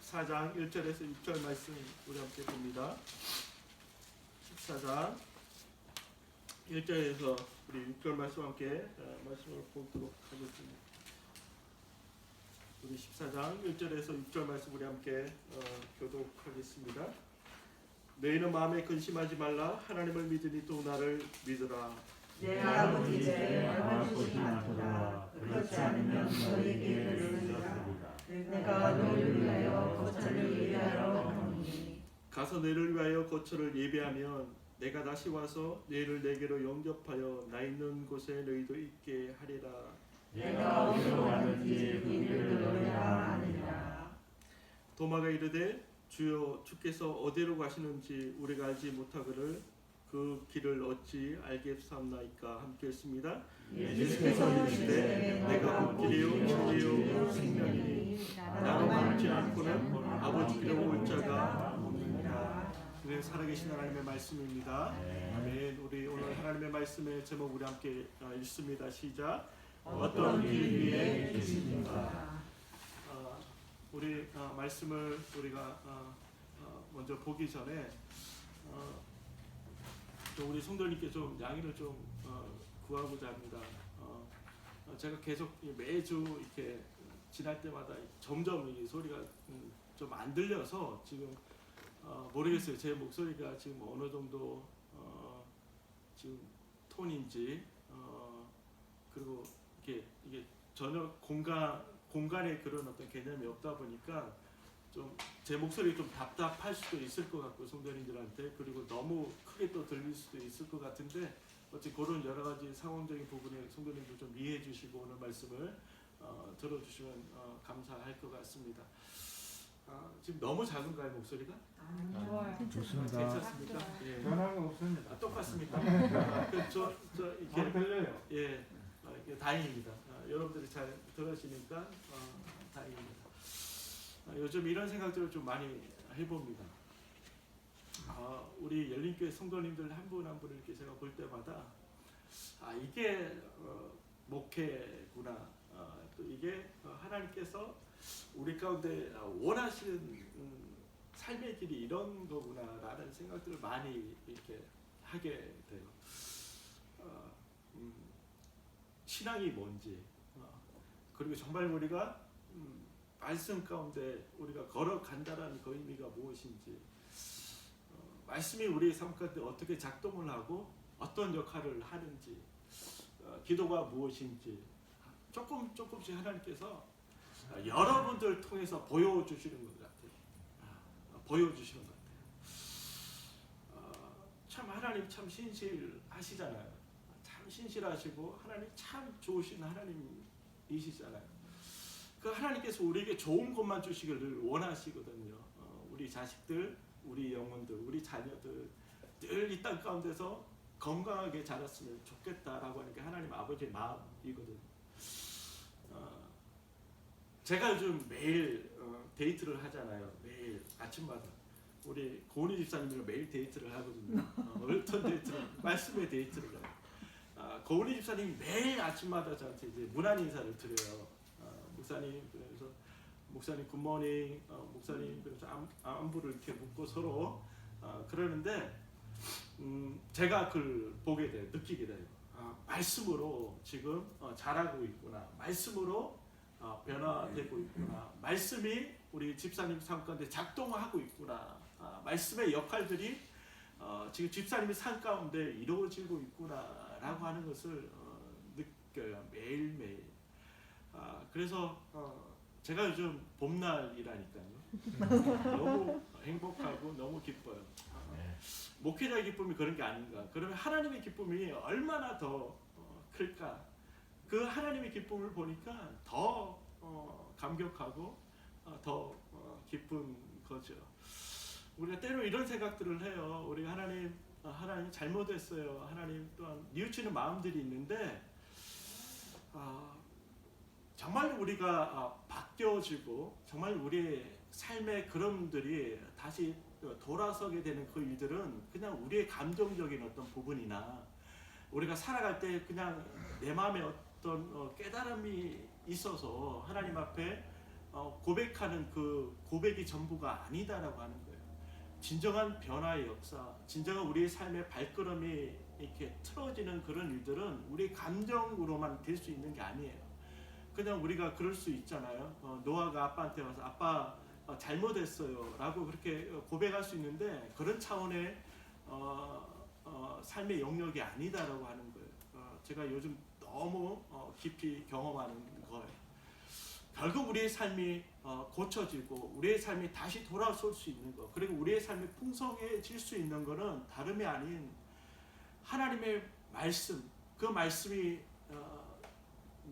14장 1절에서 6절 말씀 우리 함께 봅니다. 14장 1절에서 우리 6절 말씀 함께 말씀을 보도록 하겠습니다. 우리 14장 1절에서 6절 말씀 우리 함께 교독하겠습니다. 너희는 마음에 근심하지 말라. 하나님을 믿으니 또 나를 믿으라. 내 아버지께 말하지 않도다. 그렇지 않으면 너희에게 그르리라. 내가 너희를 위하여 거처를 예비하러 가노니 가서 너희를 위하여 거처를 예비하면 내가 다시 와서 너희를 내게로 영접하여 나 있는 곳에 너희도 있게 하리라. 내가 어디로 가는지 그 길을 너희가 아느니라. 도마가 이르되 주여 주께서 어디로 가시는지 우리가 알지 못하거늘 그 길을 어찌 알겠사옵나이까. 함께 했습니다. 예수께서 이르시되 내가 그 길이요 진리요 생명이니 나로 말지 않고는 아버지께로 올 자가 없느니라. 네, 살아계신 하나님의 말씀입니다. 아멘. 우리 오늘 하나님의 말씀의 제목 우리 함께 읽습니다. 시작. 어떤 길 위에 계십니까? 우리 말씀을 우리가 먼저 보기 전에 또 우리 성도님께 좀 양해를 좀 구하고자 합니다. 제가 계속 매주 이렇게 지날 때마다 점점 이 소리가 좀 안 들려서 지금 모르겠어요. 제 목소리가 지금 어느 정도 지금 톤인지 그리고 이게 전혀 공간에 그런 어떤 개념이 없다 보니까 좀 제 목소리 좀 답답할 수도 있을 것 같고 성도님들한테, 그리고 너무 크게 또 들릴 수도 있을 것 같은데 어찌 그런 여러 가지 상황적인 부분에 성도님들 좀 이해해 주시고 오늘 말씀을 들어주시면 감사할 것 같습니다. 지금 너무 작은가요 목소리가? 좋아요. 좋습니다. 괜찮습니까? 예. 변화가 없습니다. 똑같습니까? 저 이렇게 들려요. 예, 다행입니다. 여러분들이 잘 들으시니까 다행입니다. 요즘 이런 생각들을 좀 많이 해봅니다. 우리 열린교회 성도님들 한 분 한 분을 이렇게 제가 볼 때마다 이게 목회구나. 또 이게 하나님께서 우리 가운데 원하시는 삶의 길이 이런 거구나라는 생각들을 많이 이렇게 하게 돼요. 신앙이 뭔지, 그리고 정말 우리가 말씀 가운데 우리가 걸어간다라는 그 의미가 무엇인지, 말씀이 우리 삶 가운데 어떻게 작동을 하고 어떤 역할을 하는지, 기도가 무엇인지 조금씩 하나님께서 여러분들 통해서 보여주시는 것 같아요. 보여주시는 것 같아요. 참 하나님 참 신실하시잖아요. 참 신실하시고 하나님 참 좋으신 하나님이시잖아요. 그 하나님께서 우리에게 좋은 것만 주시기를 원하시거든요. 우리 자식들, 우리 영혼들, 우리 자녀들 늘 이 땅 가운데서 건강하게 자랐으면 좋겠다라고 하는 게 하나님 아버지의 마음이거든요. 제가 요즘 매일 데이트를 하잖아요. 매일 아침마다 우리 고은희 집사님이랑 매일 데이트를 하거든요. 어떤 데이트를, 말씀의 데이트를 해요. 고은희 집사님이 매일 아침마다 저한테 이제 문안 인사를 드려요. 목사님, 그래서 목사님 굿모닝, 목사님, 그래서 안부를 이렇게 묻고 서로 그러는데 제가 그걸 보게 돼요. 느끼게 돼요. 말씀으로 지금 자라고 있구나. 말씀으로 변화되고 있구나. 말씀이 우리 집사님 삶 가운데 작동하고 있구나. 말씀의 역할들이 지금 집사님의 삶 가운데 이루어지고 있구나라고 하는 것을 느껴요. 매일매일. 그래서 제가 요즘 봄날이라니까요. 너무 행복하고 너무 기뻐요. 목회자의 기쁨이 그런 게 아닌가. 그러면 하나님의 기쁨이 얼마나 더 클까. 그 하나님의 기쁨을 보니까 더 감격하고 더 기쁜 거죠. 우리가 때로 이런 생각들을 해요. 우리가 하나님 잘못했어요. 하나님 또한 뉘우치는 마음들이 있는데 정말 우리가 바뀌어지고 정말 우리의 삶의 그럼들이 다시 돌아서게 되는 그 일들은 그냥 우리의 감정적인 어떤 부분이나 우리가 살아갈 때 그냥 내 마음에 어떤 깨달음이 있어서 하나님 앞에 고백하는 그 고백이 전부가 아니다라고 하는 거예요. 진정한 변화의 역사, 진정한 우리의 삶의 발걸음이 이렇게 틀어지는 그런 일들은 우리 감정으로만 될 수 있는 게 아니에요. 그냥 우리가 그럴 수 있잖아요. 노아가 아빠한테 와서 아빠 잘못했어요 라고 그렇게 고백할 수 있는데 그런 차원의 삶의 영역이 아니다라고 하는 거예요. 제가 요즘 너무 깊이 경험하는 거예요. 결국 우리의 삶이 고쳐지고 우리의 삶이 다시 돌아올 수 있는 것, 그리고 우리의 삶이 풍성해질 수 있는 것은 다름이 아닌 하나님의 말씀, 그 말씀이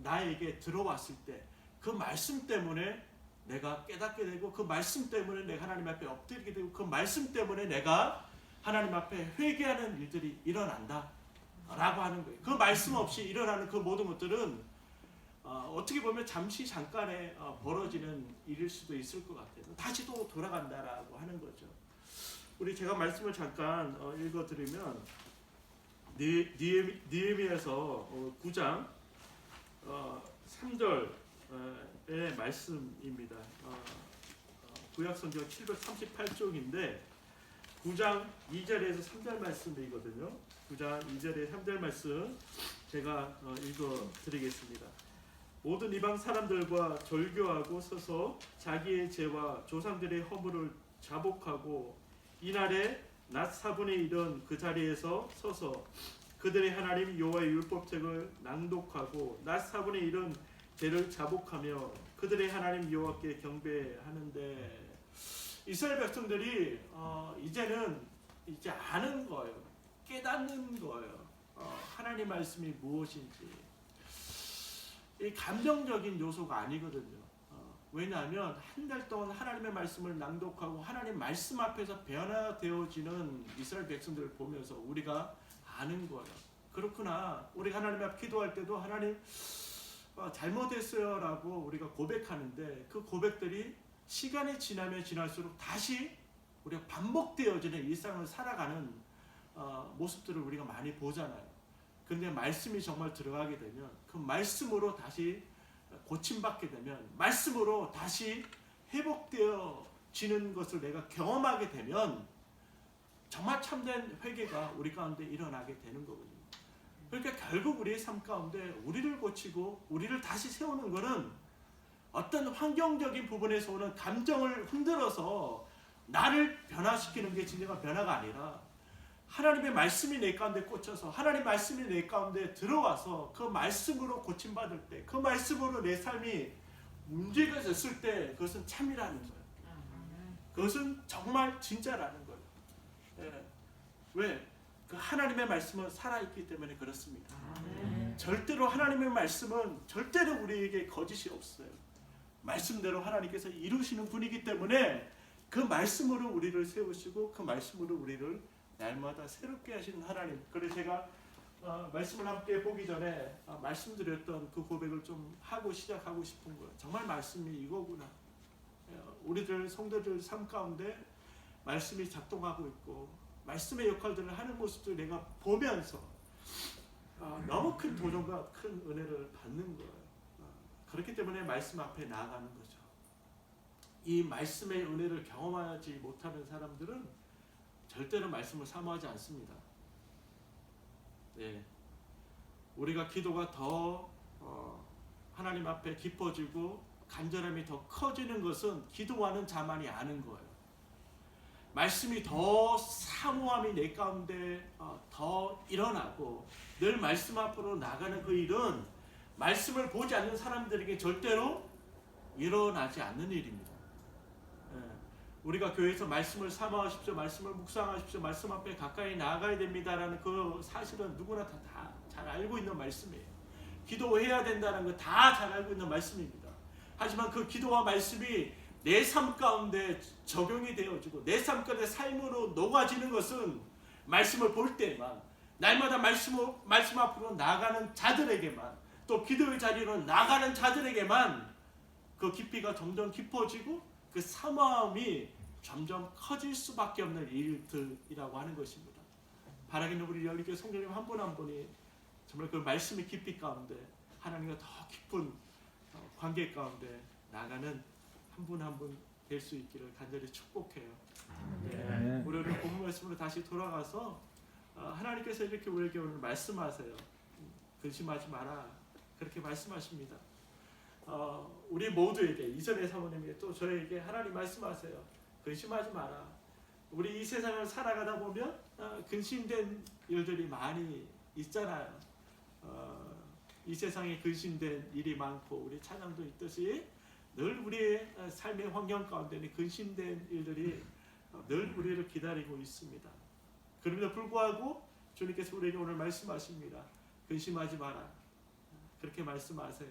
나에게 들어왔을 때 그 말씀 때문에 내가 깨닫게 되고 그 말씀 때문에 내가 하나님 앞에 엎드리게 되고 그 말씀 때문에 내가 하나님 앞에 회개하는 일들이 일어난다 라고 하는 거예요. 그 말씀 없이 일어나는 그 모든 것들은 어떻게 보면 잠시 잠깐에 벌어지는 일일 수도 있을 것 같아요. 다시 또 돌아간다라고 하는 거죠. 우리 제가 말씀을 잠깐 읽어드리면 느헤미야서 9장 3절의 말씀입니다. 구약성경 738쪽인데 9장 2절에서 3절 말씀이거든요. 9장 2절에 3절 말씀 제가 읽어드리겠습니다. 모든 이방 사람들과 절교하고 서서 자기의 죄와 조상들의 허물을 자복하고 이날에 낮 4분에 이른 그 자리에서 서서 그들의 하나님 여호와의 율법책을 낭독하고 낮 4분에 이른 죄를 자복하며 그들의 하나님 여호와께 경배하는데 이스라엘 백성들이 이제는 이제 아는 거예요. 깨닫는 거예요. 하나님 말씀이 무엇인지. 이 감정적인 요소가 아니거든요. 왜냐하면 한 달 동안 하나님의 말씀을 낭독하고 하나님 말씀 앞에서 변화되어지는 이스라엘 백성들을 보면서 우리가 아는 거예요. 그렇구나. 우리가 하나님 앞 기도할 때도 하나님 잘못했어요 라고 우리가 고백하는데 그 고백들이 시간이 지나면 지날수록 다시 우리가 반복되어지는 일상을 살아가는 모습들을 우리가 많이 보잖아요. 근데 말씀이 정말 들어가게 되면 그 말씀으로 다시 고침받게 되면 말씀으로 다시 회복되어지는 것을 내가 경험하게 되면 정말 참된 회개가 우리 가운데 일어나게 되는 거거든요. 그러니까 결국 우리의 삶 가운데 우리를 고치고 우리를 다시 세우는 것은 어떤 환경적인 부분에서 오는 감정을 흔들어서 나를 변화시키는 게 진정한 변화가 아니라 하나님의 말씀이 내 가운데 꽂혀서 하나님 말씀이 내 가운데 들어와서 그 말씀으로 고침받을 때 그 말씀으로 내 삶이 움직여졌을 때 그것은 참이라는 거예요. 그것은 정말 진짜라는 거예요. 왜? 그 하나님의 말씀은 살아있기 때문에 그렇습니다. 절대로 하나님의 말씀은 절대로 우리에게 거짓이 없어요. 말씀대로 하나님께서 이루시는 분이기 때문에 그 말씀으로 우리를 세우시고 그 말씀으로 우리를 날마다 새롭게 하시는 하나님. 그래서 제가 말씀을 함께 보기 전에 말씀드렸던 그 고백을 좀 하고 시작하고 싶은 거예요. 정말 말씀이 이거구나. 우리들 성도들 삶 가운데 말씀이 작동하고 있고 말씀의 역할들을 하는 모습들 내가 보면서 너무 큰 도전과 큰 은혜를 받는 거예요. 그렇기 때문에 말씀 앞에 나아가는 거죠. 이 말씀의 은혜를 경험하지 못하는 사람들은 절대로 말씀을 사모하지 않습니다. 네. 우리가 기도가 더 하나님 앞에 깊어지고 간절함이 더 커지는 것은 기도하는 자만이 아는 거예요. 말씀이 더 사모함이 내 가운데 더 일어나고 늘 말씀 앞으로 나가는 그 일은 말씀을 보지 않는 사람들에게 절대로 일어나지 않는 일입니다. 우리가 교회에서 말씀을 사모하십시오, 말씀을 묵상하십시오, 말씀 앞에 가까이 나아가야 됩니다라는 그 사실은 누구나 다 잘 알고 있는 말씀이에요. 기도해야 된다는 거 다 잘 알고 있는 말씀입니다. 하지만 그 기도와 말씀이 내 삶 가운데 적용이 되어지고 내 삶 가운데 삶으로 녹아지는 것은 말씀을 볼 때만, 날마다 말씀 앞으로 나가는 자들에게만, 또 기도의 자리로 나가는 자들에게만 그 깊이가 점점 깊어지고 그 사모함이 점점 커질 수밖에 없는 일들이라고 하는 것입니다. 바라기는 우리 열리교회 성도님 한 분 한 분이 정말 그 말씀의 깊이 가운데 하나님과 더 깊은 관계 가운데 나가는 한 분 한 분 될 수 있기를 간절히 축복해요. 네. 우리 오늘 본문 말씀으로 다시 돌아가서 하나님께서 이렇게 우리에게 오늘 말씀하세요. 근심하지 마라. 그렇게 말씀하십니다. 우리 모두에게 이전의 사모님에게 또 저에게 하나님 말씀하세요. 근심하지 마라. 우리 이 세상을 살아가다 보면 근심된 일들이 많이 있잖아요. 이 세상에 근심된 일이 많고 우리 찬양도 있듯이 늘 우리의 삶의 환경 가운데는 근심된 일들이 늘 우리를 기다리고 있습니다. 그럼에도 불구하고 주님께서 우리에게 오늘 말씀하십니다. 근심하지 마라. 그렇게 말씀하세요.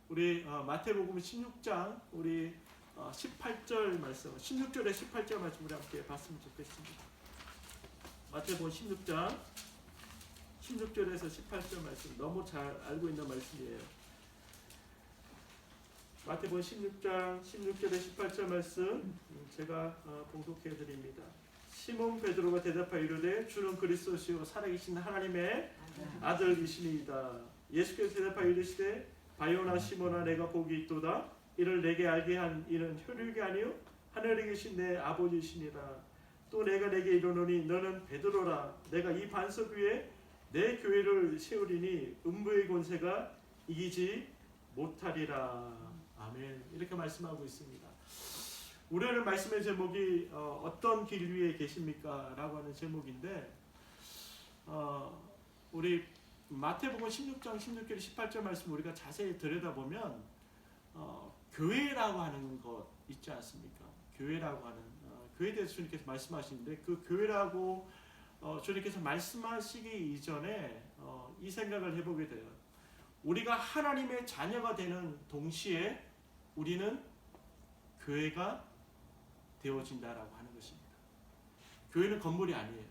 우리 마태복음 16장 우리 18절 말씀, 16절에 18절 말씀 우리 함께 봤으면 좋겠습니다. 마태복음 16장 16절에서 18절 말씀 너무 잘 알고 있는 말씀이에요. 마태복음 16장 16절에 18절 말씀 제가 봉독해 드립니다. 시몬 베드로가 대답하여 이르되 주는 그리스도시요 살아계신 하나님의 아들이시니이다. 예수께서 대답하여 이르시되 바요나 시몬아 내가 복이 있도다. 이를 내게 알게 한 이는 혈육이 아니요 하늘에 계신 내 아버지시니라. 또 내가 내게 이르노니 너는 베드로라. 내가 이 반석 위에 내 교회를 세우리니 음부의 권세가 이기지 못하리라. 아멘. 이렇게 말씀하고 있습니다. 우리 오늘 말씀의 제목이 어떤 길 위에 계십니까? 라고 하는 제목인데 우리 마태복음 16장 16절 18절 말씀 우리가 자세히 들여다보면 교회라고 하는 것 있지 않습니까? 교회라고 하는 교회에 대해서 주님께서 말씀하시는데 그 교회라고 주님께서 말씀하시기 이전에 이 생각을 해보게 돼요. 우리가 하나님의 자녀가 되는 동시에 우리는 교회가 되어진다라고 하는 것입니다. 교회는 건물이 아니에요.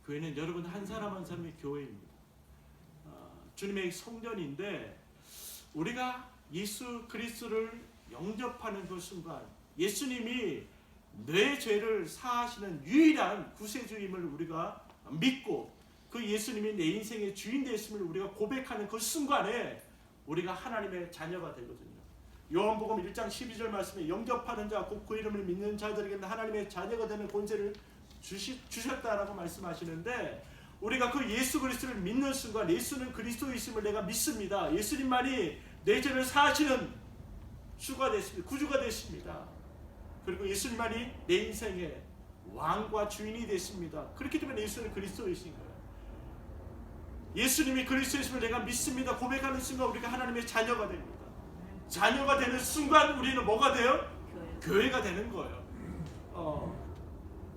교회는 여러분 한 사람 한 사람의 교회입니다. 주님의 성전인데 우리가 예수 그리스도를 영접하는 그 순간 예수님이 내 죄를 사하시는 유일한 구세주임을 우리가 믿고 그 예수님이 내 인생의 주인 되심을 우리가 고백하는 그 순간에 우리가 하나님의 자녀가 되거든요. 요한복음 1장 12절 말씀에 영접하는 자 곧 그 이름을 믿는 자들에게는 하나님의 자녀가 되는 권세를 주셨다라고 말씀하시는데 우리가 그 예수 그리스도를 믿는 순간 예수는 그리스도이심을 내가 믿습니다. 예수님만이 내 죄를 사하시는 주가 되십니다. 구주가 되십니다. 그리고 예수님만이 내 인생의 왕과 주인이 되십니다. 그렇기 때문에 예수는 그리스도이신 거예요. 예수님이 그리스도이심을 내가 믿습니다. 고백하는 순간 우리가 하나님의 자녀가 됩니다. 자녀가 되는 순간 우리는 뭐가 돼요? 교회가 되는 거예요.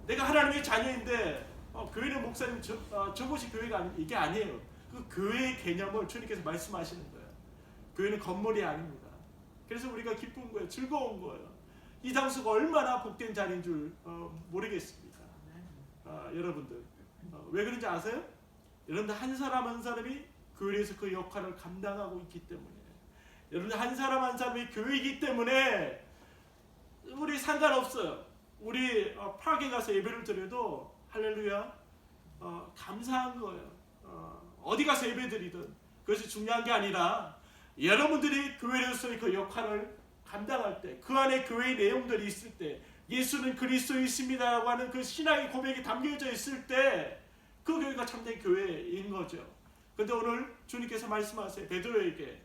내가 하나님의 자녀인데 교회는 목사님 저것이 교회가 이게 아니에요. 그 교회의 개념을 주님께서 말씀하시는 거예요. 교회는 건물이 아닙니다. 그래서 우리가 기쁜 거예요. 즐거운 거예요. 이 장소가 얼마나 복된 자리인 줄 모르겠습니다. 여러분들 왜 그런지 아세요? 여러분들 한 사람 한 사람이 교회에서 그 역할을 감당하고 있기 때문에 여러분들 한 사람 한 사람이 교회이기 때문에 우리 상관없어요. 우리 프라하에 가서 예배를 드려도 할렐루야 감사한 거예요. 어디 가서 예배 드리든 그것이 중요한 게 아니라 여러분들이 교회로서의 그 역할을 감당할 때 그 안에 교회의 내용들이 있을 때 예수는 그리스도이십니다라고 하는 그 신앙의 고백이 담겨져 있을 때 그 교회가 참된 교회인 거죠. 그런데 오늘 주님께서 말씀하세요. 베드로에게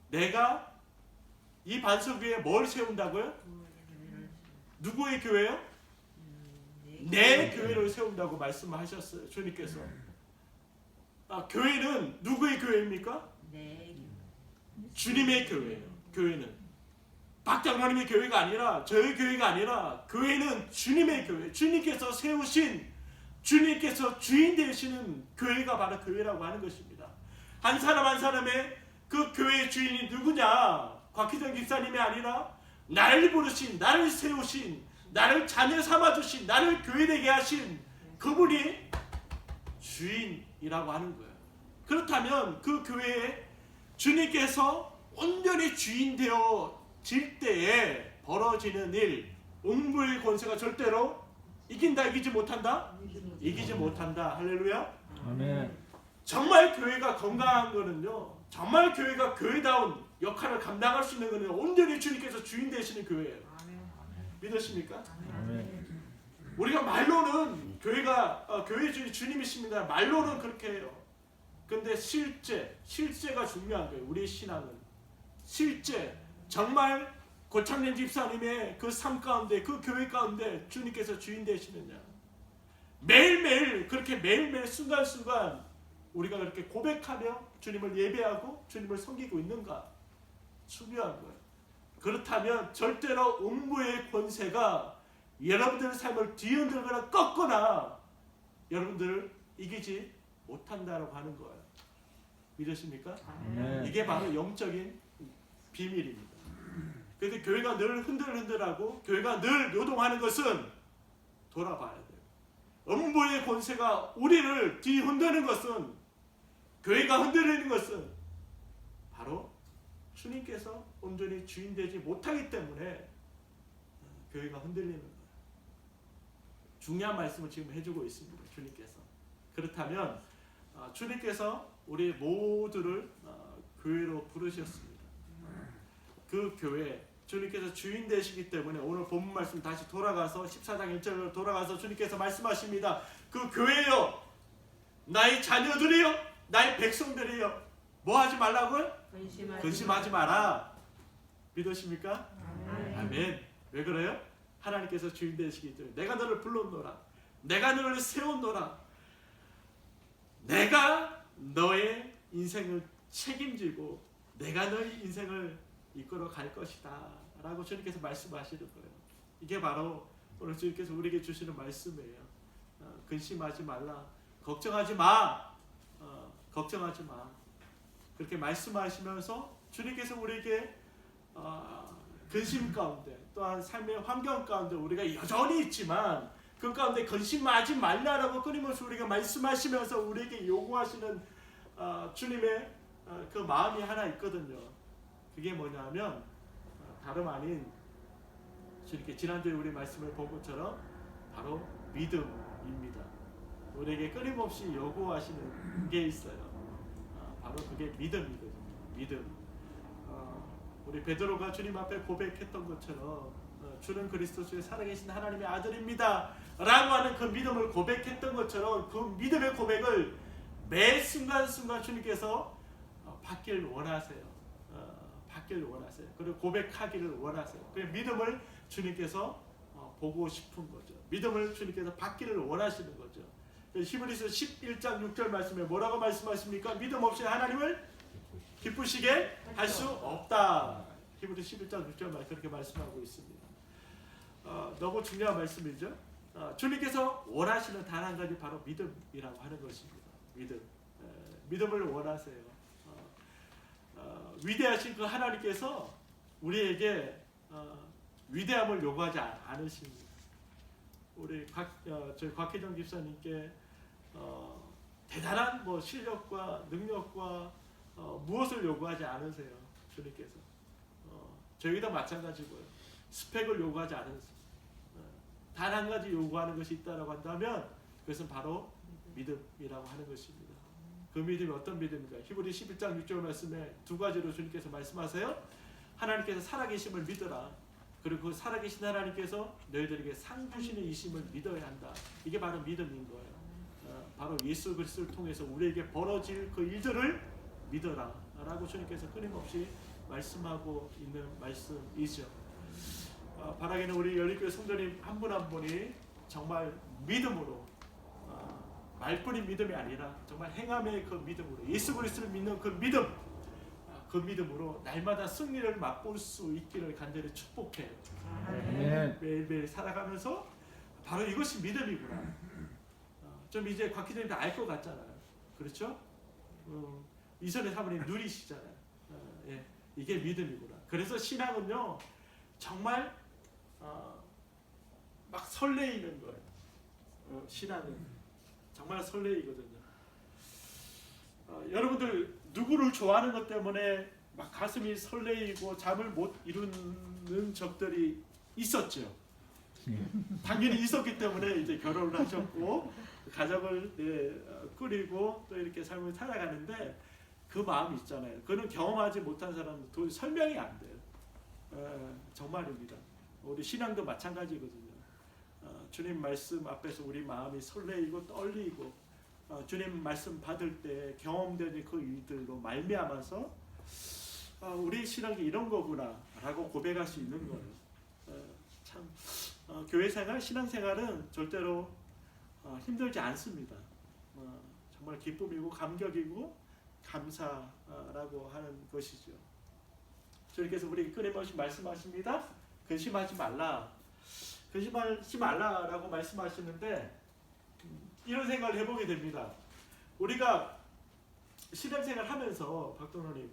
내가 이 반석 위에 뭘 세운다고요? 누구의 교회요? 내 교회를 세운다고 말씀하셨어요. 주님께서. 교회는 누구의 교회입니까? 주님의 교회예요. 교회는 박장로님의 교회가 아니라 저의 교회가 아니라 교회는 주님의 교회. 주님께서 세우신 주님께서 주인 되시는 교회가 바로 교회라고 하는 것입니다. 한 사람 한 사람의 그 교회의 주인이 누구냐? 곽희정 집사님이 아니라 나를 부르신, 나를 세우신, 나를 자녀 삼아주신, 나를 교회되게 하신 그분이 주인이라고 하는 거예요. 그렇다면 그 교회에 주님께서 온전히 주인 되어질 때에 벌어지는 일, 음부의 권세가 절대로 이긴다, 이기지 못한다? 이기지 못한다. 할렐루야. 아멘. 정말 교회가 건강한 거는요, 정말 교회가 교회다운 역할을 감당할 수 있는 거는 온전히 주님께서 주인 되시는 교회예요. 믿으십니까? 아멘. 우리가 말로는 교회가 교회 주님이십니다. 말로는 그렇게 해요. 근데 실제가 중요한 거예요. 우리의 신앙은 실제 정말 고창년 집사님의 그 삶 가운데 그 교회 가운데 주님께서 주인 되시느냐. 매일매일 그렇게 매일매일 순간순간 우리가 그렇게 고백하며 주님을 예배하고 주님을 섬기고 있는가. 중요한 거예요. 그렇다면 절대로 음부의 권세가 여러분들의 삶을 뒤흔들거나 꺾거나 여러분들을 이기지 못한다라고 하는 거예요. 믿으십니까? 아멘. 이게 바로 영적인 비밀입니다. 그래서 교회가 늘 흔들흔들하고 교회가 늘 요동하는 것은 돌아봐야 돼요. 음부의 권세가 우리를 뒤흔드는 것은 교회가 흔들리는 것은 바로 주님께서 온전히 주인 되지 못하기 때문에 교회가 흔들리는 거예요. 중요한 말씀을 지금 해주고 있습니다. 주님께서. 그렇다면 주님께서 우리 모두를 교회로 부르셨습니다. 그 교회 주님께서 주인 되시기 때문에 오늘 본문 말씀 다시 돌아가서 14장 1절로 돌아가서 주님께서 말씀하십니다. 그 교회요 나의 자녀들이요 나의 백성들이요 뭐 하지 말라고요? 근심하지 마라. 믿으십니까? 아멘. 왜 그래요? 하나님께서 주인 되시기 때문에 내가 너를 불렀노라. 내가 너를 세웠노라. 내가 너의 인생을 책임지고 내가 너의 인생을 이끌어 갈 것이다 라고 주님께서 말씀하시는 거예요. 이게 바로 오늘 주님께서 우리에게 주시는 말씀이에요. 근심하지 말라. 걱정하지 마. 걱정하지 마. 그렇게 말씀하시면서 주님께서 우리에게 근심 가운데 또한 삶의 환경 가운데 우리가 여전히 있지만 그 가운데 근심하지 말라라고 끊임없이 우리가 말씀하시면서 우리에게 요구하시는 주님의 그 마음이 하나 있거든요. 그게 뭐냐면 다름 아닌 이렇게 지난주에 우리 말씀을 본 것처럼 바로 믿음입니다. 우리에게 끊임없이 요구하시는 게 있어요. 바로 그게 믿음이거든요. 믿음. 우리 베드로가 주님 앞에 고백했던 것처럼 주는 그리스도의 살아계신 하나님의 아들입니다 라고 하는 그 믿음을 고백했던 것처럼 그 믿음의 고백을 매 순간순간 주님께서 받길 원하세요. 받길 원하세요. 그리고 고백하기를 원하세요. 그 믿음을 주님께서 보고 싶은 거죠. 믿음을 주님께서 받기를 원하시는 거죠. 히브리서 11장 6절 말씀에 뭐라고 말씀하십니까? 믿음 없이 하나님을 기쁘시게 할 수 없다. 히브리 11장 6절 말 그렇게 말씀하고 있습니다. 너무 중요한 말씀이죠. 주님께서 원하시는 단 한 가지 바로 믿음이라고 하는 것입니다. 믿음을 원하세요. 위대하신 그 하나님께서 우리에게 위대함을 요구하지 않으십니다. 우리 저희 곽혜정 집사님께 대단한 실력과 능력과 무엇을 요구하지 않으세요. 주님께서 저희도 마찬가지고요. 스펙을 요구하지 않으세요. 단 한 가지 요구하는 것이 있다라고 한다면 그것은 바로 믿음이라고 하는 것입니다. 그 믿음이 어떤 믿음입니까? 히브리 11장 6절 말씀에 두 가지로 주님께서 말씀하세요. 하나님께서 살아계심을 믿어라. 그리고 그 살아계신 하나님께서 너희들에게 상 주시는 이심을 믿어야 한다. 이게 바로 믿음인 거예요. 바로 예수 그리스도를 통해서 우리에게 벌어질 그 일들을 믿어라 라고 주님께서 끊임없이 말씀하고 있는 말씀이죠. 바라기는 우리 열린교회 성도님 한 분 한 분이 정말 믿음으로 말뿐인 믿음이 아니라 정말 행함의 그 믿음으로 예수 그리스도를 믿는 그 믿음, 그 믿음으로 날마다 승리를 맛볼 수 있기를 간절히 축복해요. 매일매일 살아가면서 바로 이것이 믿음이구나. 좀 이제 곽기자님도 알 것 같잖아요. 그렇죠? 이전에 사모님 누리시잖아요. 예, 이게 믿음이구나. 그래서 신앙은요 정말 막 설레이는 거예요. 신앙은 정말 설레이거든요. 여러분들 누구를 좋아하는 것 때문에 막 가슴이 설레이고 잠을 못 이루는 적들이 있었죠. 당연히 있었기 때문에 이제 결혼을 하셨고 가정을 꾸리고 또 이렇게 삶을 살아가는데 그 마음이 있잖아요. 그는 경험하지 못한 사람은 도저히 설명이 안 돼요. 정말입니다. 우리 신앙도 마찬가지거든요. 주님 말씀 앞에서 우리 마음이 설레이고 떨리고 주님 말씀 받을 때 경험되는 그 일들로 말미암아서 우리 신앙이 이런 거구나 라고 고백할 수 있는 거예요. 참 교회 생활, 신앙 생활은 절대로 힘들지 않습니다. 정말 기쁨이고 감격이고 감사라고 하는 것이죠. 주님께서 우리 끊임없이 말씀하십니다. 근심하지 말라. 근심하지 말라라고 말씀하시는데 이런 생각을 해보게 됩니다. 우리가 신앙생활 하면서 박동원님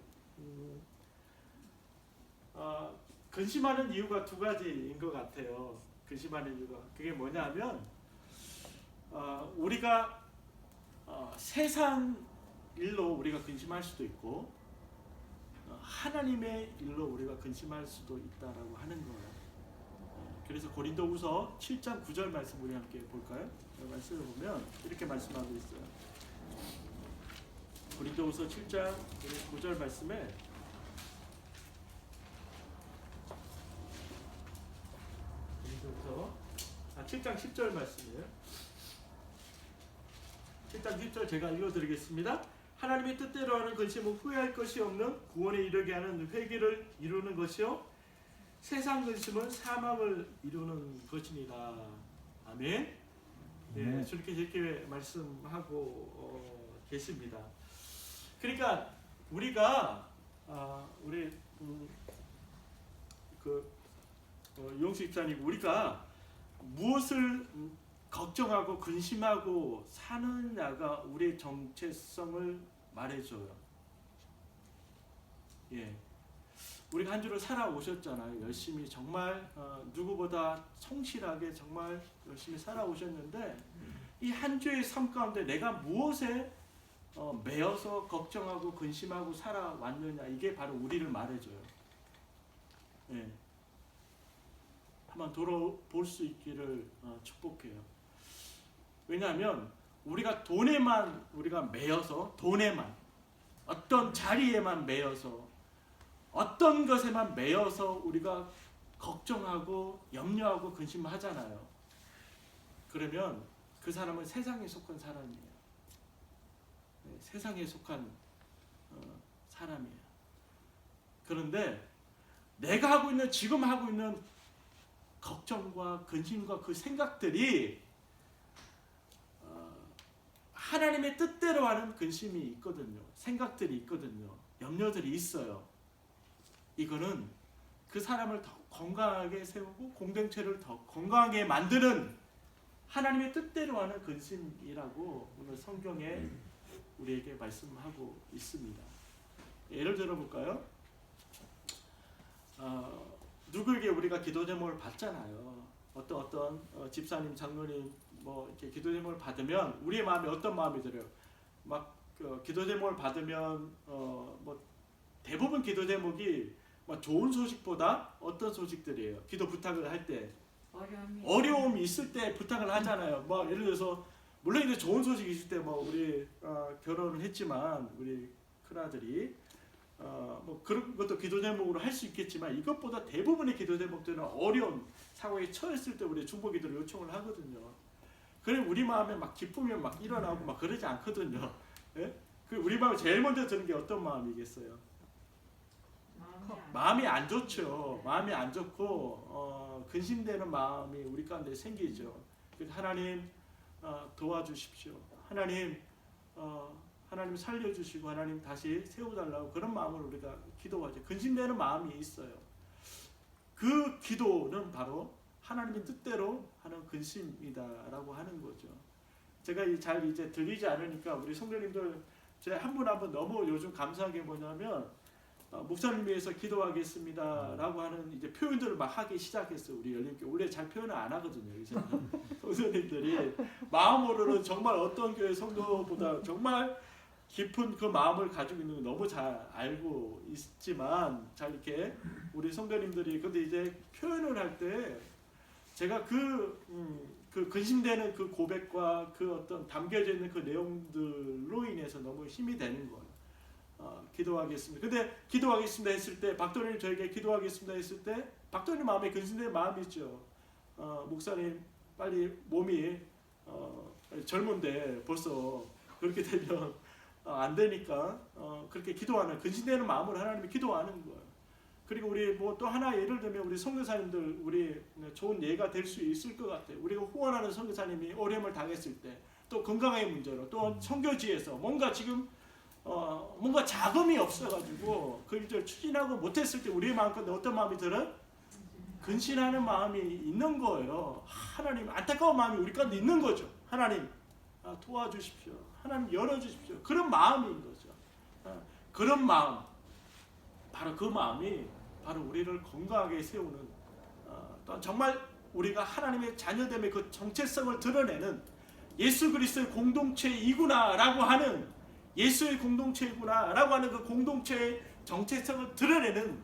근심하는 이유가 두 가지인 것 같아요. 근심하는 이유가 그게 뭐냐면 우리가 세상 일로 우리가 근심할 수도 있고 하나님의 일로 우리가 근심할 수도 있다라고 하는 거예요. 그래서 고린도후서 7장 9절 말씀 우리 함께 볼까요? 말씀을 보면 이렇게 말씀하고 있어요. 고린도후서 7장 9절 말씀에 고린도후서 7장 10절 말씀이에요. 7장 10절 제가 읽어드리겠습니다. 하나님의 뜻대로 하는 근심은 후회할 것이 없는 구원에 이르게 하는 회개를 이루는 것이요 세상 근심은 사망을 이루는 것이니라. 아멘. 네, 이렇게 말씀하고 계십니다. 그러니까 우리가 우리 용수 입사님 우리가 무엇을 걱정하고 근심하고 사느냐가 우리의 정체성을 말해줘요. 예, 우리가 한 주를 살아오셨잖아요. 열심히 정말 누구보다 성실하게 정말 열심히 살아오셨는데 이 한 주의 삶 가운데 내가 무엇에 매여서 걱정하고 근심하고 살아왔느냐 이게 바로 우리를 말해줘요. 예, 한번 돌아볼 수 있기를 축복해요. 왜냐하면 우리가 돈에만 우리가 매여서 돈에만 어떤 자리에만 매여서 어떤 것에만 매여서 우리가 걱정하고 염려하고 근심하잖아요. 그러면 그 사람은 세상에 속한 사람이에요. 네, 세상에 속한 사람이에요. 그런데 내가 하고 있는 지금 하고 있는 걱정과 근심과 그 생각들이 하나님의 뜻대로 하는 근심이 있거든요. 생각들이 있거든요. 염려들이 있어요. 이거는 그 사람을 더 건강하게 세우고 공동체를 더 건강하게 만드는 하나님의 뜻대로 하는 근심이라고 오늘 성경에 우리에게 말씀하고 있습니다. 예를 들어볼까요? 누구에게 우리가 기도 제목을 받잖아요. 어떤 집사님, 장로님 뭐 이렇게 기도 제목을 받으면 우리의 마음에 어떤 마음이 들어요? 막 기도 제목을 받으면 뭐 대부분 기도 제목이 막 좋은 소식보다 어떤 소식들이에요? 기도 부탁을 할 때 어려움이 있을 때 부탁을 하잖아요. 뭐 예를 들어서 물론 이제 좋은 소식이 있을 때 뭐 우리 결혼을 했지만 우리 큰아들이 뭐 그런 것도 기도 제목으로 할 수 있겠지만 이것보다 대부분의 기도 제목들은 어려운 상황에 처했을 때 우리 중보 기도를 요청을 하거든요. 그래 우리 마음에 막 기쁨이 막 일어나고 막 그러지 않거든요. 예? 그 우리 마음에 제일 먼저 드는 게 어떤 마음이겠어요? 마음이 안 좋죠. 마음이 안 좋고 근심되는 마음이 우리 가운데 생기죠. 그래서 하나님 도와주십시오. 하나님 살려주시고 하나님 다시 세워달라고 그런 마음으로 우리가 기도하죠. 근심되는 마음이 있어요. 그 기도는 바로 하나님의 뜻대로 하는 근심이다라고 하는 거죠. 제가 잘 이제 들리지 않으니까 우리 성도님들 제가 한 분 한 분 너무 요즘 감사한 게 뭐냐면 목사님 위해서 기도하겠습니다라고 하는 이제 표현들을 막 하기 시작했어요. 우리 열린교회 원래 잘 표현을 안 하거든요. 성도님들이 마음으로는 정말 어떤 교회 성도보다 정말 깊은 그 마음을 가지고 있는 거 너무 잘 알고 있지만 잘 이렇게 우리 성도님들이 근데 이제 표현을 할 때 제가 그 근심되는 그 고백과 그 어떤 담겨져 있는 그 내용들로 인해서 너무 힘이 되는 거예요. 기도하겠습니다. 근데 기도하겠습니다 했을 때 박도련이 저에게 기도하겠습니다 했을 때 박도님 마음에 근신된 마음이 있죠. 목사님 빨리 몸이 젊은데 벌써 그렇게 되면 안 되니까 그렇게 기도하는 근신되는 마음으로 하나님이 기도하는 거예요. 그리고 우리 뭐 또 하나 예를 들면 우리 선교사님들 우리 좋은 예가 될 수 있을 것 같아요. 우리가 후원하는 선교사님이 어려움을 당했을 때, 또 건강의 문제로, 또 선교지에서 뭔가 지금 뭔가 자금이 없어가지고 그 일을 추진하고 못했을 때 우리의 마음 가운데 어떤 마음이 들어요? 근신하는 마음이 있는 거예요. 하나님, 안타까운 마음이 우리 가운데 있는 거죠. 하나님 도와주십시오. 하나님 열어주십시오. 그런 마음인 거죠. 그런 마음, 바로 그 마음이 바로 우리를 건강하게 세우는, 또 정말 우리가 하나님의 자녀됨의 그 정체성을 드러내는 예수 그리스도의 공동체이구나라고 하는, 예수의 공동체이구나라고 하는 그 공동체의 정체성을 드러내는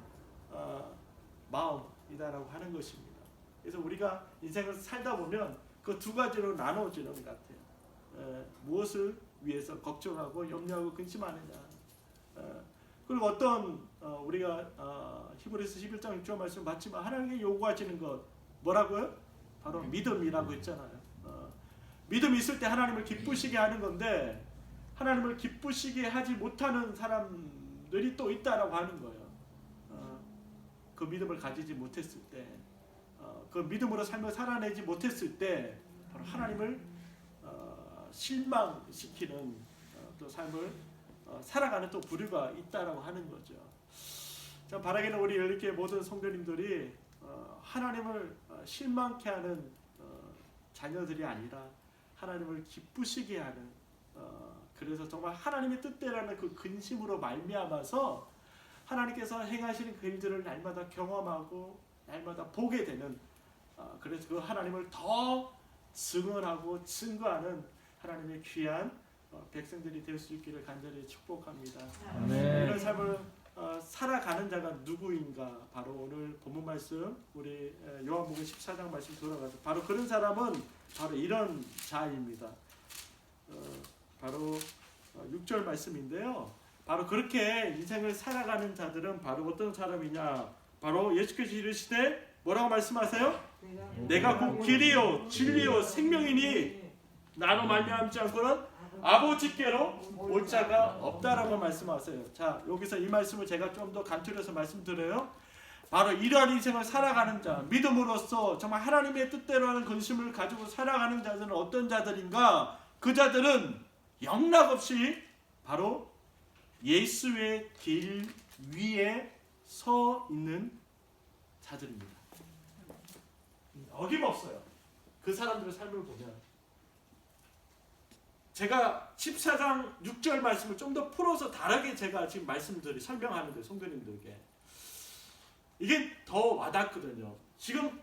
마음이다라고 하는 것입니다. 그래서 우리가 인생을 살다 보면 그 두 가지로 나눠지는 것 같아요. 무엇을 위해서 걱정하고 염려하고 근심하느냐. 그리고 어떤 우리가 히브리서 11장 6절 말씀 봤지만 하나님께 요구하시는 것 뭐라고요? 바로 믿음이라고 했잖아요. 믿음이 있을 때 하나님을 기쁘시게 하는 건데, 하나님을 기쁘시게 하지 못하는 사람들이 또 있다라고 하는 거예요. 그 믿음을 가지지 못했을 때, 그 믿음으로 삶을 살아내지 못했을 때 바로 하나님을 실망시키는 또 삶을 살아가는 또 부류가 있다라고 하는 거죠. 참 바라기는 우리 열립교회 모든 성도님들이 하나님을 실망케 하는 자녀들이 아니라 하나님을 기쁘시게 하는, 그래서 정말 하나님의 뜻대로라는 그 근심으로 말미암아서 하나님께서 행하시는 그 일들을 날마다 경험하고 날마다 보게 되는, 그래서 그 하나님을 더 증언하고 증거하는 하나님의 귀한 백성들이 될 수 있기를 간절히 축복합니다. 아멘. 이런 삶을 살아가는 자가 누구인가? 바로 오늘 본문 말씀, 우리 요한복음 14장 말씀 돌아가서 바로 그런 사람은 바로 이런 자입니다. 바로 6절 말씀인데요. 바로 그렇게 인생을 살아가는 자들은 바로 어떤 사람이냐? 바로 예수께서 이르시되 뭐라고 말씀하세요? 내가 곧 길이요 진리요 생명이니 나로 말미암지 않고는 아버지께로 올 자가 없다라고 말씀하세요. 자, 여기서 이 말씀을 제가 좀 더 간추려서 말씀드려요. 바로 이러한 인생을 살아가는 자, 믿음으로써 정말 하나님의 뜻대로 하는 근심을 가지고 살아가는 자들은 어떤 자들인가? 그 자들은 영락없이 바로 예수의 길 위에 서 있는 자들입니다. 어김없어요. 그 사람들의 삶을 보면 제가 14장 6절 말씀을 좀 더 풀어서 다르게 제가 지금 설명하는 거예요. 성도님들에게. 이게 더 와닿거든요. 지금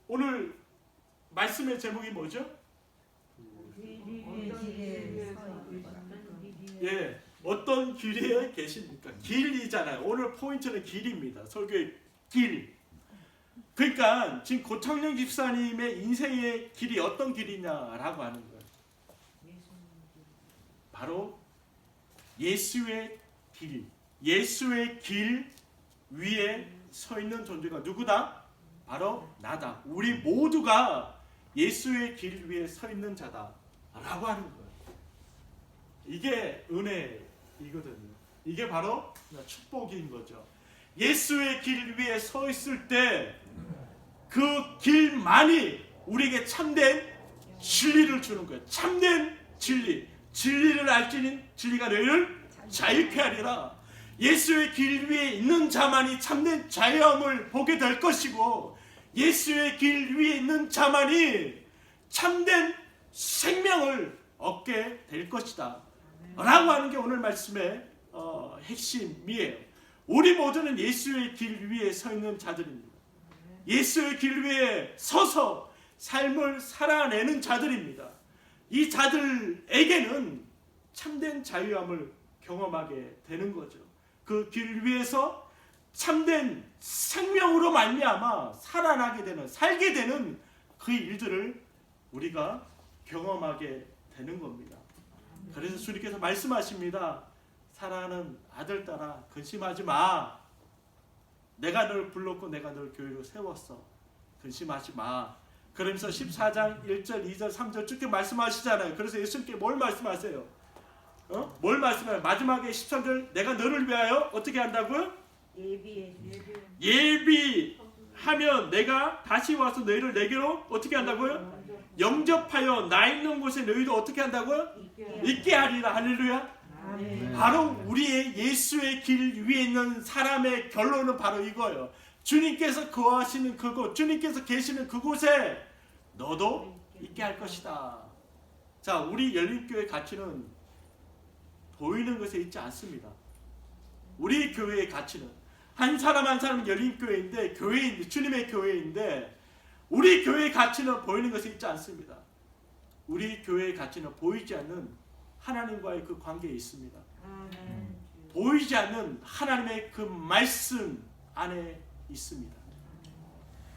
오늘 말씀의 제목이 뭐죠? 예, 어떤 길 위에 계십니까? 길이잖아요. 오늘 포인트는 길입니다. 설교의 길. 그러니까 지금 고창룡 집사님의 인생의 길이 어떤 길이냐라고 하는 거예요. 바로 예수의 길, 예수의 길 위에 서 있는 존재가 누구다? 바로 나다. 우리 모두가 예수의 길 위에 서 있는 자다라고 하는 거예요. 이게 은혜이거든요. 이게 바로 축복인 거죠. 예수의 길 위에 서 있을 때 그 길만이 우리에게 참된 진리를 주는 거예요. 참된 진리. 진리를 알지니 진리가 너희를 자유케 하리라. 예수의 길 위에 있는 자만이 참된 자유함을 보게 될 것이고, 예수의 길 위에 있는 자만이 참된 생명을 얻게 될 것이다 라고 하는 게 오늘 말씀의 핵심이에요. 우리 모두는 예수의 길 위에 서 있는 자들입니다. 예수의 길 위에 서서 삶을 살아내는 자들입니다. 이 자들에게는 참된 자유함을 경험하게 되는 거죠. 그 길 위에서 참된 생명으로 말미암아 살아나게 되는, 살게 되는 그 일들을 우리가 경험하게 되는 겁니다. 그래서 주님께서 말씀하십니다. 사랑하는 아들 딸아, 근심하지 마. 내가 널 불렀고 내가 널 교회로 세웠어. 근심하지 마. 그러면서 14장 1절, 2절, 3절 쭉 말씀하시잖아요. 그래서 예수님께 뭘 말씀하세요? 뭘 말씀해요? 마지막에 13절 내가 너를 위하여 어떻게 한다고요? 예비하면 내가 다시 와서 너희를 내게로 어떻게 한다고요? 영접하여 나 있는 곳에 너희도 어떻게 한다고요? 있게 하리라. 할렐루야. 바로 우리의 예수의 길 위에 있는 사람의 결론은 바로 이거예요. 주님께서 거하시는 그곳, 주님께서 계시는 그곳에 너도 있게 할 것이다. 자, 우리 열린교회 가치는 보이는 것에 있지 않습니다. 우리 교회의 가치는 한 사람 한 사람은 열린교회인데, 교회인데, 주님의 교회인데, 우리 교회의 가치는 보이는 것에 있지 않습니다. 우리 교회의 가치는 보이지 않는 하나님과의 그 관계에 있습니다. 보이지 않는 하나님의 그 말씀 안에 있습니다.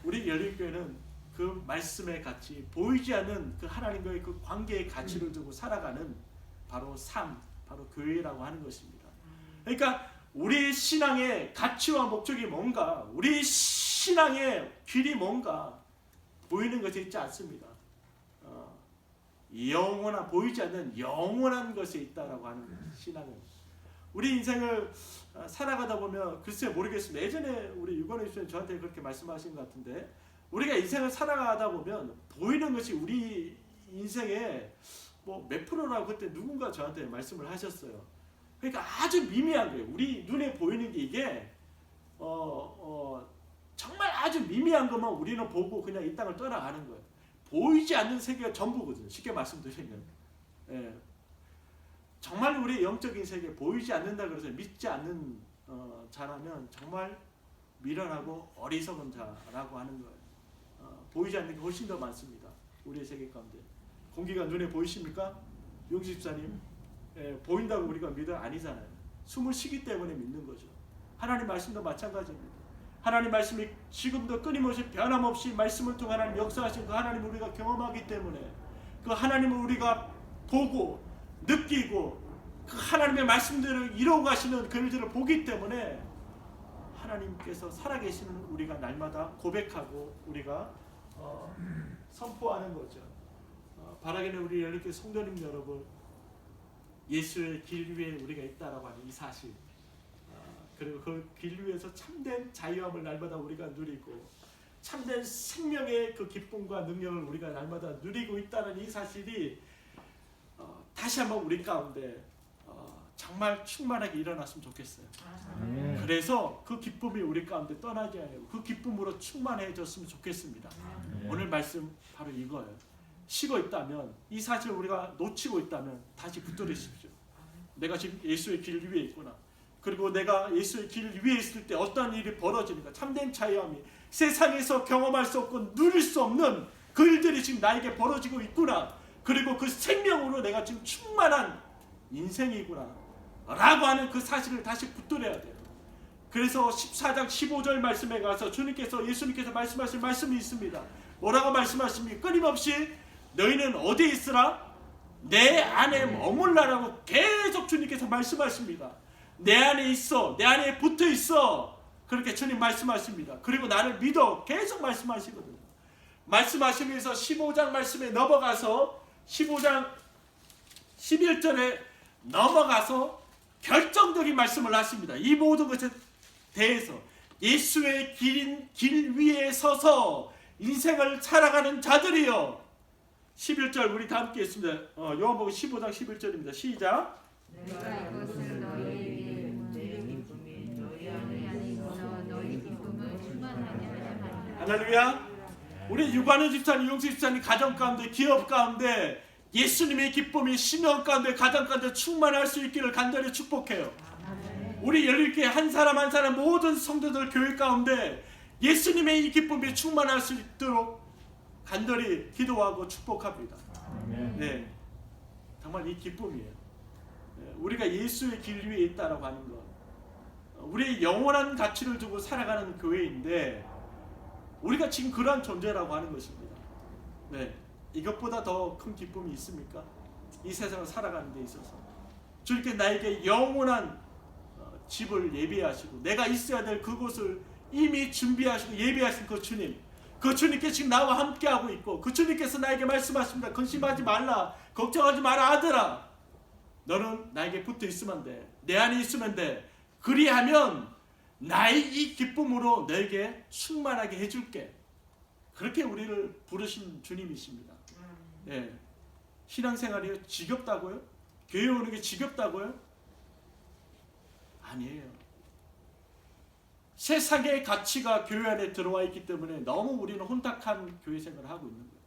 우리 열린교회는 그 말씀의 가치, 보이지 않는 그 하나님과의 그 관계의 가치를 두고 살아가는 바로 삶, 바로 교회라고 하는 것입니다. 그러니까 우리 신앙의 가치와 목적이 뭔가, 우리 신앙의 길이 뭔가 보이는 것이 있지 않습니다. 영원한, 보이지 않는 영원한 것에 있다라고 하는 신앙은, 우리 인생을 살아가다 보면 글쎄 모르겠습니다. 예전에 우리 유관의 주님 저한테 그렇게 말씀하신 것 같은데, 우리가 인생을 살아가다 보면 보이는 것이 우리 인생의 뭐 몇 프로라고 그때 누군가 저한테 말씀을 하셨어요. 그러니까 아주 미미한 거예요. 우리 눈에 보이는 게 이게 정말 아주 미미한 것만 우리는 보고 그냥 이 땅을 떠나가는 거예요. 보이지 않는 세계가 전부거든요. 쉽게 말씀드리면. 예. 정말 우리의 영적인 세계 보이지 않는다 그래서 믿지 않는 자라면 정말 미련하고 어리석은 자라고 하는 거예요. 보이지 않는 게 훨씬 더 많습니다. 우리의 세계 가운데. 공기가 눈에 보이십니까? 용식 집사님. 예, 보인다고 우리가 믿어? 아니잖아요. 숨을 쉬기 때문에 믿는 거죠. 하나님 말씀도 마찬가지입니다. 하나님 말씀이 지금도 끊임없이 변함없이 말씀을 통해 하나님 역사하신 그 하나님을 우리가 경험하기 때문에, 그 하나님을 우리가 보고 느끼고 그 하나님의 말씀들을 이루어 가시는 그 일들을 보기 때문에 하나님께서 살아계시는 우리가 날마다 고백하고 우리가 선포하는 거죠. 바라기는 우리 열린교회 성도님 여러분, 예수의 길 위에 우리가 있다라고 하는 이 사실, 그리고 그 길 위에서 참된 자유함을 날마다 우리가 누리고 참된 생명의 그 기쁨과 능력을 우리가 날마다 누리고 있다는 이 사실이 다시 한번 우리 가운데 정말 충만하게 일어났으면 좋겠어요. 그래서 그 기쁨이 우리 가운데 떠나지 않고 그 기쁨으로 충만해졌으면 좋겠습니다. 오늘 말씀 바로 이거예요. 쉬고 있다면, 이 사실을 우리가 놓치고 있다면 다시 붙들으십시오. 내가 지금 예수의 길 위에 있구나. 그리고 내가 예수의 길 위에 있을 때 어떤 일이 벌어지는가, 참된 자유함이 세상에서 경험할 수 없고 누릴 수 없는 그 일들이 지금 나에게 벌어지고 있구나. 그리고 그 생명으로 내가 지금 충만한 인생이구나 라고 하는 그 사실을 다시 붙들어야 돼요. 그래서 14장 15절 말씀에 가서 예수님께서 말씀하신 말씀이 있습니다. 뭐라고 말씀하십니까? 끊임없이 너희는 어디에 있으라? 내 안에 머물라라고 계속 주님께서 말씀하십니다. 내 안에 있어, 내 안에 붙어 있어, 그렇게 주님 말씀하십니다. 그리고 나를 믿어, 계속 말씀하시거든요. 말씀하시면서 15장 말씀에 넘어가서 15장 11절에 넘어가서 결정적인 말씀을 하십니다. 이 모든 것에 대해서 예수의 길 위에 서서 인생을 살아가는 자들이여. 11절 우리 다 함께 했습니다. 요한복음 15장 11절입니다. 시작. 내가 이것을 너희 위에 내 기쁨이 너희 안에 있어 너희 기쁨을 충만하게 하려 하리라. 할렐루야. 우리 유관의 집사님, 용수 집사님 가정 가운데, 기업 가운데 예수님의 기쁨이 신령 가운데, 가정 가운데 충만할 수 있기를 간절히 축복해요. 우리 열린교회 한 사람 한 사람 모든 성도들 교회 가운데 예수님의 이 기쁨이 충만할 수 있도록 간절히 기도하고 축복합니다. 네, 정말 이 기쁨이에요. 우리가 예수의 길 위에 있다라고 하는 것, 우리의 영원한 가치를 두고 살아가는 교회인데 우리가 지금 그러한 존재라고 하는 것입니다. 네, 이것보다 더 큰 기쁨이 있습니까? 이 세상을 살아가는 데 있어서 주님께 나에게 영원한 집을 예비하시고 내가 있어야 될 그곳을 이미 준비하시고 예비하신 그 주님, 그 주님께 지금 나와 함께하고 있고 그 주님께서 나에게 말씀하십니다. 근심하지 말라, 걱정하지 마라 아들아, 너는 나에게 붙어 있으면 돼, 내 안에 있으면 돼. 그리하면 나의 이 기쁨으로 너에게 충만하게 해줄게. 그렇게 우리를 부르신 주님이십니다. 예. 신앙생활이 지겹다고요? 교회 오는 게 지겹다고요? 아니에요. 세상의 가치가 교회 안에 들어와 있기 때문에 너무 우리는 혼탁한 교회 생활을 하고 있는 거예요.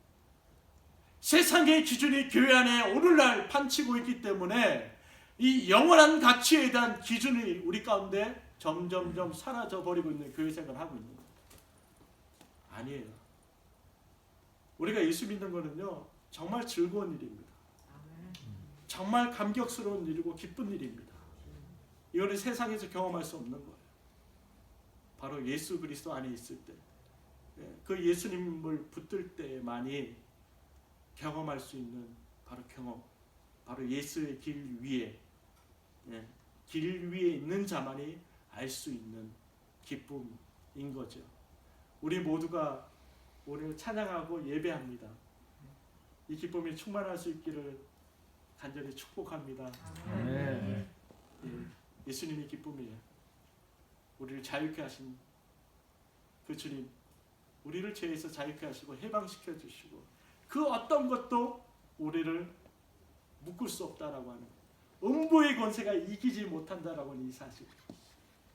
세상의 기준이 교회 안에 오늘날 판치고 있기 때문에 이 영원한 가치에 대한 기준이 우리 가운데 점점점 사라져 버리고 있는 교회 생활을 하고 있는 거예요. 아니에요. 우리가 예수 믿는 거는요, 정말 즐거운 일입니다. 정말 감격스러운 일이고 기쁜 일입니다. 이거는 세상에서 경험할 수 없는 거예요. 바로 예수 그리스도 안에 있을 때, 그 예수님을 붙들 때만이 경험할 수 있는 바로 경험, 바로 예수의 길 위에, 길 위에 있는 자만이 알 수 있는 기쁨인 거죠. 우리 모두가 오늘 찬양하고 예배합니다. 이 기쁨이 충만할 수 있기를 간절히 축복합니다. 아멘. 예수님이 기쁨이에요. 우리를 자유케 하신 그 주님, 우리를 죄에서 자유케 하시고 해방시켜 주시고 그 어떤 것도 우리를 묶을 수 없다라고 하는, 음부의 권세가 이기지 못한다라고 하는 이 사실.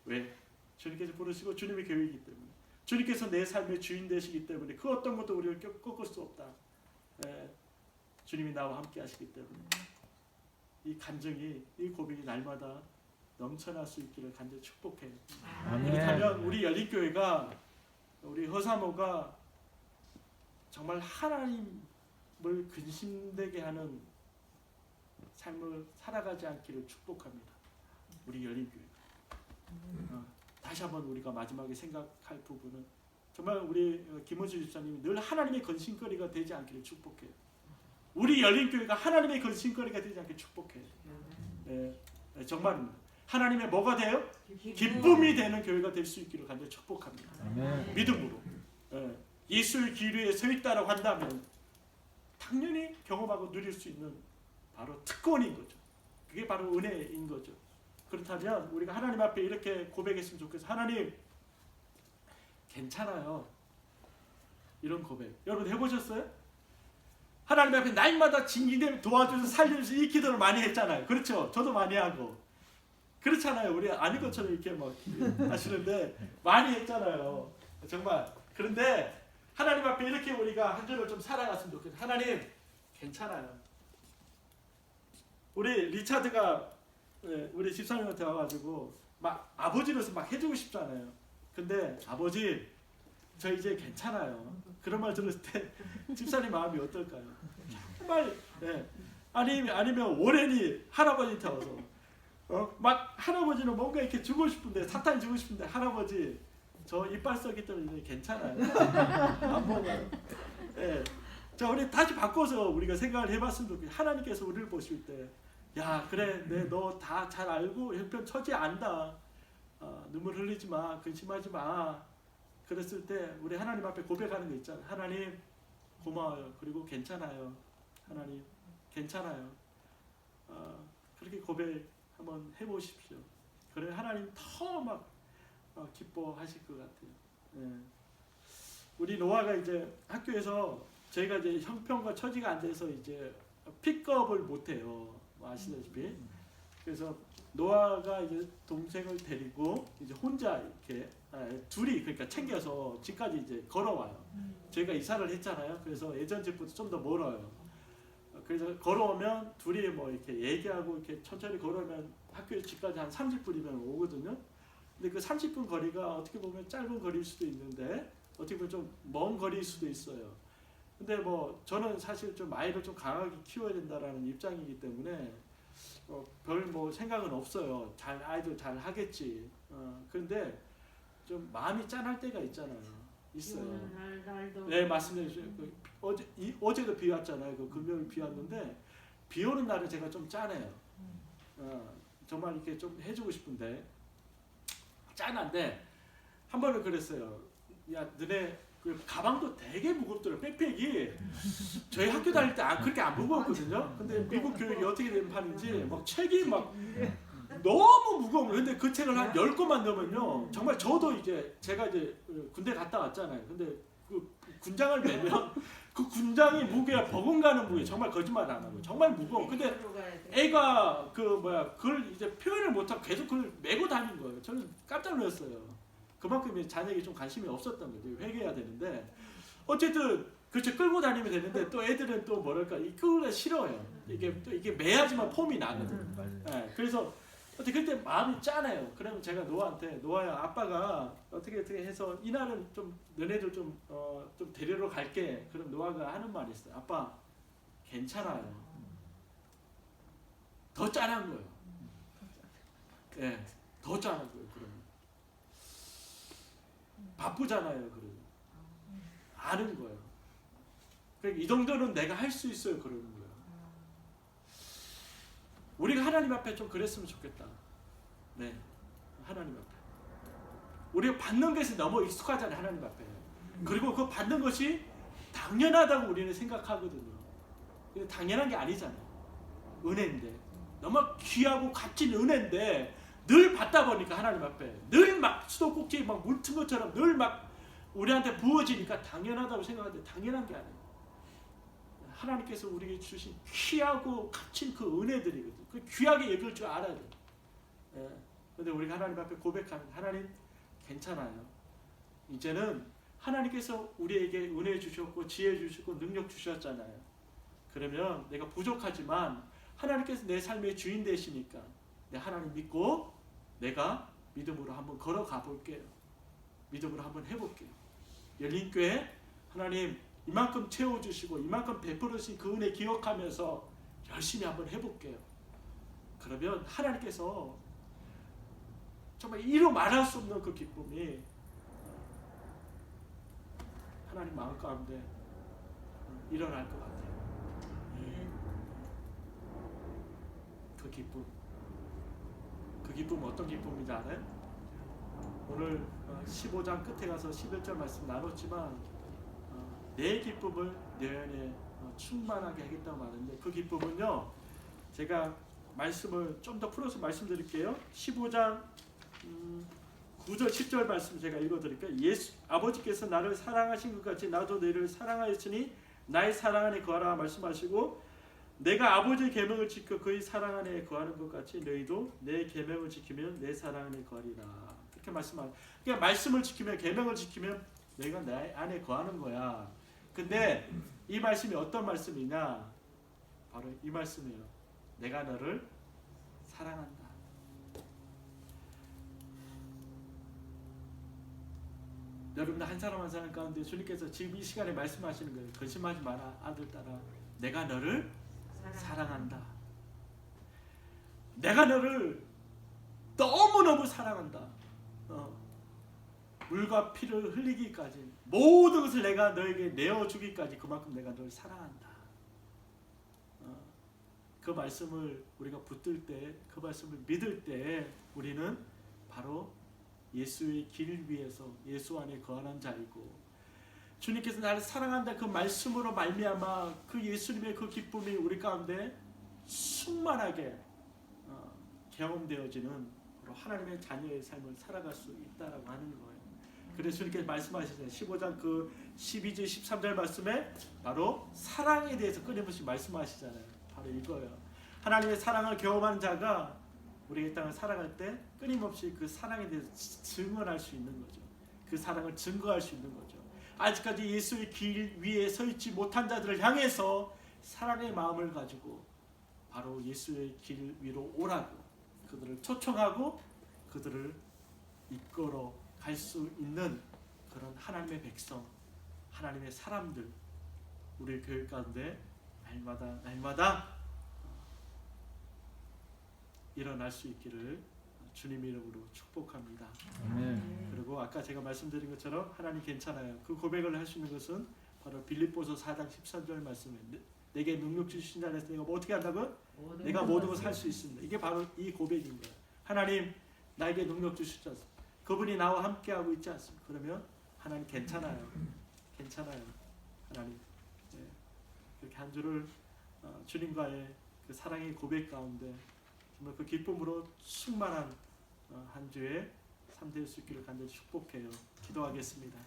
왜? 주님께서 부르시고 주님의 교회이기 때문에, 주님께서 내 삶의 주인 되시기 때문에 그 어떤 것도 우리를 꺾을 수 없다. 주님이 나와 함께 하시기 때문에 이 간증이, 이 고백이 날마다 넘쳐날 수 있기를 간절히 축복해요. 그렇다면 우리 열린교회가, 우리 허사모가 정말 하나님을 근심되게 하는 삶을 살아가지 않기를 축복합니다. 우리 열린교회가. 다시 한번 우리가 마지막에 생각할 부분은 정말 우리 김호주 집사님이 늘 하나님의 근심거리가 되지 않기를 축복해요. 우리 열린교회가 하나님의 근심거리가 되지 않기를 축복해요. 정말입니다. 하나님의 뭐가 돼요? 기쁨이 되는 교회가 될 수 있기를 간절히 축복합니다. 아멘. 믿음으로. 예수의 길 위에 서 있다라고 한다면 당연히 경험하고 누릴 수 있는 바로 특권인 거죠. 그게 바로 은혜인 거죠. 그렇다면 우리가 하나님 앞에 이렇게 고백했으면 좋겠어요. 하나님, 괜찮아요. 이런 고백 여러분 해보셨어요? 하나님 앞에 날마다 징기되며 도와주셔서 살려주셔서 이 기도를 많이 했잖아요. 그렇죠? 저도 많이 하고 그렇잖아요. 우리 아닌 것처럼 이렇게 막 하시는데 많이 했잖아요. 정말. 그런데 하나님 앞에 이렇게 우리가 한 주를 좀 살아갔으면 좋겠어요. 하나님, 괜찮아요. 우리 리차드가 우리 집사님한테 와가지고 막 아버지로서 막 해주고 싶잖아요. 근데 아버지, 저 이제 괜찮아요. 그런 말 들었을 때 집사님 마음이 어떨까요? 정말 아니면 오랜이 할아버지한테 와서 막 할아버지는 뭔가 이렇게 주고 싶은데, 사탕 주고 싶은데, 할아버지 저 이빨 썩기 때문에 괜찮아요. 안 먹어요. 자, 우리 다시 바꿔서 우리가 생각을 해봤으면 좋겠어요. 하나님께서 우리를 보실 때, 야, 그래, 너 다 잘 알고 형편 처지 안다. 눈물 흘리지 마, 근심하지 마. 그랬을 때 우리 하나님 앞에 고백하는 거 있잖아요. 하나님 고마워요. 그리고 괜찮아요. 하나님 괜찮아요. 그렇게 고백 한번 해보십시오. 그래 하나님 더 막 기뻐하실 것 같아요. 우리 노아가 이제 학교에서 저희가 이제 형편과 처지가 안 돼서 이제 픽업을 못 해요. 아시다시피. 그래서 노아가 이제 동생을 데리고 이제 혼자 이렇게 둘이 그러니까 챙겨서 집까지 이제 걸어와요. 저희가 이사를 했잖아요. 그래서 예전 집보다 좀 더 멀어요. 그래서 걸어오면 둘이 뭐 이렇게 얘기하고 이렇게 천천히 걸어오면 학교 집까지 한 30분이면 오거든요. 근데 그 30분 거리가 어떻게 보면 짧은 거리일 수도 있는데 어떻게 보면 좀 먼 거리일 수도 있어요. 근데 뭐 저는 사실 좀 아이를 좀 강하게 키워야 된다라는 입장이기 때문에 별 뭐 생각은 없어요. 아이들 잘 하겠지. 그런데 좀 마음이 짠할 때가 있잖아요. 있어요. 네, 맞습니다. 어제도 비 왔잖아요. 그 금요일 비 왔는데 비 오는 날은 제가 좀 짠해요. 정말 이렇게 좀 해주고 싶은데 짠한데 한 번은 그랬어요. 야, 너네 그 가방도 되게 무겁더라. 백팩이 저희 학교 다닐 때 그렇게 안 무거웠거든요. 근데 미국 교육이 어떻게 되는 판인지 막 책이 막 너무 무거운 거예요. 근데 그 책을 한 10권만 넣으면요. 정말 저도 이제 제가 이제 군대 갔다 왔잖아요. 근데 그 군장을 매면 그 군장이 무게가 버금가는 무게. 정말 거짓말 안 하고 정말 무거워. 근데 애가 그걸 이제 표현을 못하고 계속 그걸 메고 다닌 거예요. 저는 깜짝 놀랐어요. 그만큼 자녀에게 좀 관심이 없었던 거죠. 회개해야 되는데 어쨌든 그렇죠. 끌고 다니면 되는데 또 애들은 또 뭐랄까 이끌기가 싫어요. 이게 매야지만 폼이 나거든. 네, 그래서 어떻게 그때 마음이 짠해요. 그러면 제가 노아한테 노아야 아빠가 어떻게 해서 이날은 좀 너네들 좀 데리러 갈게. 그럼 노아가 하는 말이 있어요. 아빠 괜찮아요. 더 짠한 거예요. 예, 네, 더 짠한 거예요. 그러면 바쁘잖아요. 그러면 아는 거예요. 그러니까 이 정도는 내가 할 수 있어요. 그러는 거예요. 우리가 하나님 앞에 좀 그랬으면 좋겠다. 네, 하나님 앞에 우리가 받는 것이 너무 익숙하잖아요. 하나님 앞에. 그리고 그 받는 것이 당연하다고 우리는 생각하거든요. 근데 당연한 게 아니잖아요. 은혜인데 너무 귀하고 값진 은혜인데 늘 받다 보니까 하나님 앞에 늘 막 수도꼭지 막 물튼 것처럼 늘 막 우리한테 부어지니까 당연하다고 생각하는데 당연한 게 아니에요. 하나님께서 우리에게 주신 귀하고 값진 그 은혜들이거든요. 그 귀하게 여길 줄 알아야 돼요. 그런데 우리가 하나님 앞에 고백하면 하나님 괜찮아요. 이제는 하나님께서 우리에게 은혜 주셨고 지혜 주셨고 능력 주셨잖아요. 그러면 내가 부족하지만 하나님께서 내 삶의 주인 되시니까 내 하나님 믿고 내가 믿음으로 한번 걸어가 볼게요. 믿음으로 한번 해볼게요. 열린교회 하나님 이만큼 채워주시고 이만큼 베풀으신 그 은혜 기억하면서 열심히 한번 해볼게요. 그러면 하나님께서 정말 이루 말할 수 없는 그 기쁨이 하나님 마음 가운데 일어날 것 같아요. 그 기쁨 어떤 기쁨인지 알아요? 오늘 15장 끝에 가서 11절 말씀 나눴지만 내 기쁨을 내 안에 충만하게 하겠다고 말하는데 그 기쁨은요, 제가 말씀을 좀 더 풀어서 말씀드릴게요. 15장 9절 10절 말씀 제가 읽어드릴게요. 아버지께서 나를 사랑하신 것 같이 나도 너희를 사랑하였으니 나의 사랑 안에 거하라 말씀하시고 내가 아버지의 계명을 지켜 그의 사랑 안에 거하는 것 같이 너희도 내 계명을 지키면 내 사랑 안에 거하리라. 그렇게 말씀하세요. 그러니까 말씀을 지키면 계명을 지키면 내가 내 안에 거하는 거야. 근데 이 말씀이 어떤 말씀이냐? 바로 이 말씀이에요. 내가 너를 사랑한다. 여러분들 한 사람 한 사람 가운데 주님께서 지금 이 시간에 말씀하시는 거예요. 거짓말하지 마라 아들 딸아. 내가 너를 사랑한다. 내가 너를 너무너무 사랑한다. 물과 피를 흘리기까지 모든 것을 내가 너에게 내어주기까지 그만큼 내가 너를 사랑한다. 그 말씀을 우리가 붙들 때, 그 말씀을 믿을 때 우리는 바로 예수의 길 위에서 예수 안에 거하는 자이고 주님께서 나를 사랑한다 그 말씀으로 말미암아 그 예수님의 그 기쁨이 우리 가운데 충만하게 경험되어지는 하나님의 자녀의 삶을 살아갈 수 있다라고 하는 거예요. 그래서 주님께서 말씀하시잖아요. 15장 그 12절 13절 말씀에 바로 사랑에 대해서 끊임없이 말씀하시잖아요. 바로 이거예요. 하나님의 사랑을 경험하는 자가 우리 이 땅을 살아갈 때 끊임없이 그 사랑에 대해서 증언할 수 있는 거죠. 그 사랑을 증거할 수 있는 거죠. 아직까지 예수의 길 위에 서 있지 못한 자들을 향해서 사랑의 마음을 가지고 바로 예수의 길 위로 오라고 그들을 초청하고 그들을 이끌어 갈 수 있는 그런 하나님의 백성, 하나님의 사람들 우리 교회 가운데 날마다 일어날 수 있기를 주님 이름으로 축복합니다. 아멘. 그리고 아까 제가 말씀드린 것처럼 하나님 괜찮아요. 그 고백을 할 수 있는 것은 바로 빌립보서 4장 13절 말씀에 내게 능력 주신 자에서 내가 뭐 어떻게 한다고? 내가 모든 것을 할 수 있습니다. 이게 바로 이 고백인 거예요. 하나님 나에게 능력 주셨다. 그분이 나와 함께하고 있지 않습니까? 그러면 하나님 괜찮아요. 괜찮아요. 하나님. 예. 그렇게 한 주를 주님과의 그 사랑의 고백 가운데 정말 그 기쁨으로 충만한 한 주의 삶 될 수 있기를 간절히 축복해요. 기도하겠습니다.